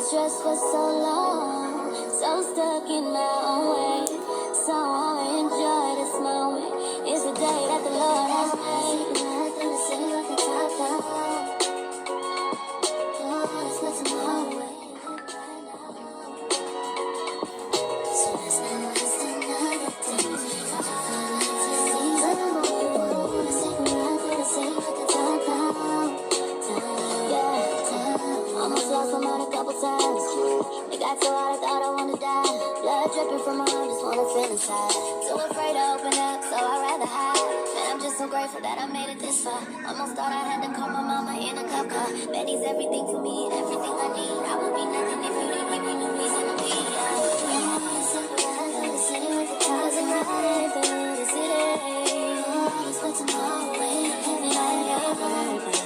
Stressed for so long, so stuck in my own way. So I enjoy this moment. It's the day that the Lord has made. Nothing to say like a top down. Oh, it's not tomorrow. So let's not waste another day. Almost lost my mind a couple times. It got so hot I thought I wanted to die. Blood dripping from my arm, just wanna feel inside. Too afraid to open up, so I'd rather hide. Man, I'm just so grateful that I made it this far. Almost thought I had to call my mama in a cop car. Betty's everything for me, everything I need. I would be nothing if you didn't give me no reason to be. Doesn't matter if it was a city. Oh, it's for tomorrow, wait, heavy like everybody.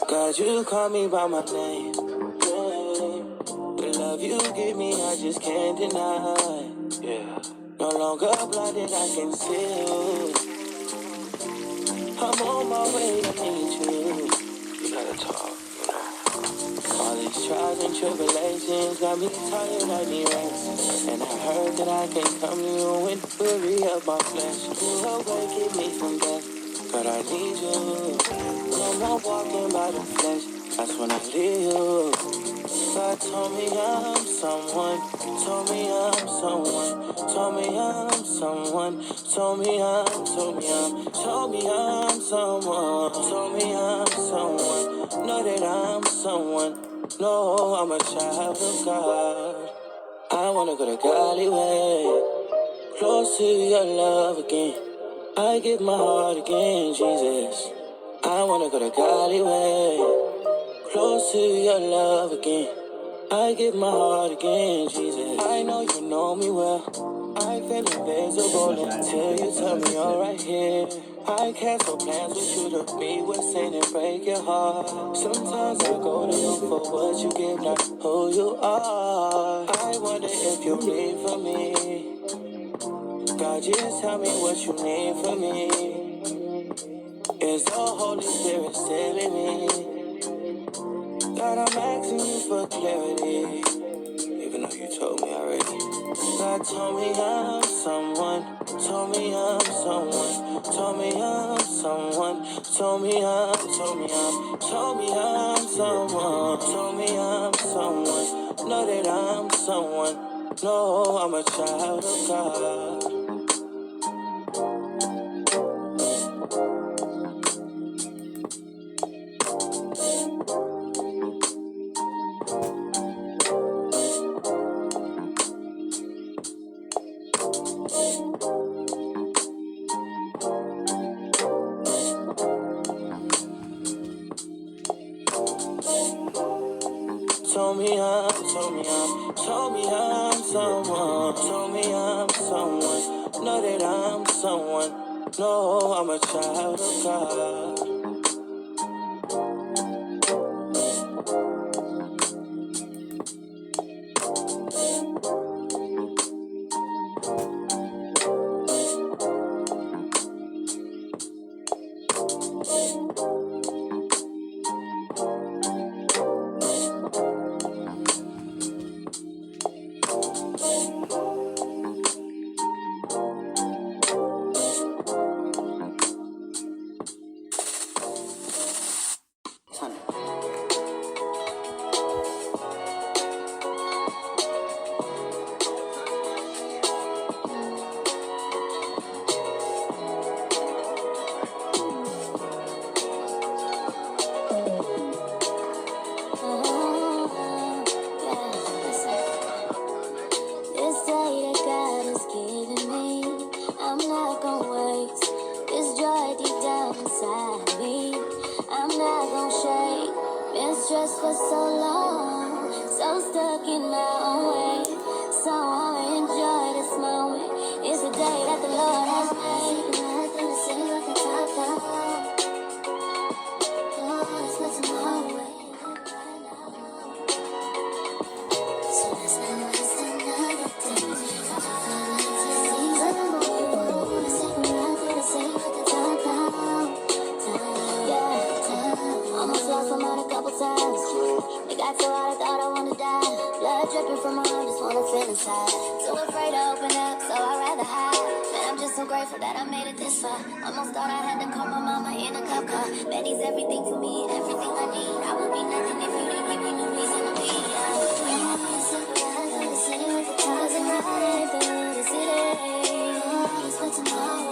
God, you call me by my name. The love you give me, I just can't deny. Yeah. No longer blinded, I can see you. I'm on my way to meet you. You gotta talk, you know. All these trials and tribulations got me tired, I need rest. And I heard that I can come to you and weary of my flesh. You awaken me from death, but I need you. No more walking by the flesh, that's when I leave you. God told me I'm someone, told me I'm someone, told me I'm someone, told me I'm someone, told me I'm someone, know that I'm someone, no, I'm a child of God. I wanna go to Godly way, close to your love again. I give my heart again, Jesus. I wanna go to Godly way, close to your love again. I give my heart again, Jesus. I know you know me well. I feel invisible until you tell me you're right here. I cancel plans with you to be with sin and break your heart. Sometimes I go to look for what you give, not who you are. I wonder if you need from me. God, just tell me what you need from me. Is the Holy Spirit still in me? God, I'm asking you for clarity, even though you told me already. God told me I'm someone, told me I'm someone, told me I'm someone, told me I'm someone, told me I'm someone, know that I'm someone, no, I'm a child of God. Told me I'm someone, told me I'm someone, know that I'm someone, no, I'm a child of God. gon' waste this joy deep down inside me. I'm not gon' shake. Been stressed for so long, so stuck in my own way. So I'ma enjoy this moment. It's the day that the Lord has made. Nothing to say like a top down. Oh, it's not tomorrow. So let's not waste another day. Almost lost my mind a couple times. It got so hot I thought I wanna die. Blood dripping from my arm, just wanna feel inside. Too afraid to open up, so I'd rather hide. Man, I'm just so grateful that I made it this far. Almost thought I had to call my mama in a cop car. Betty's everything for me and everything I need. I would be nothing if you didn't give me no reason to be. It's not tomorrow.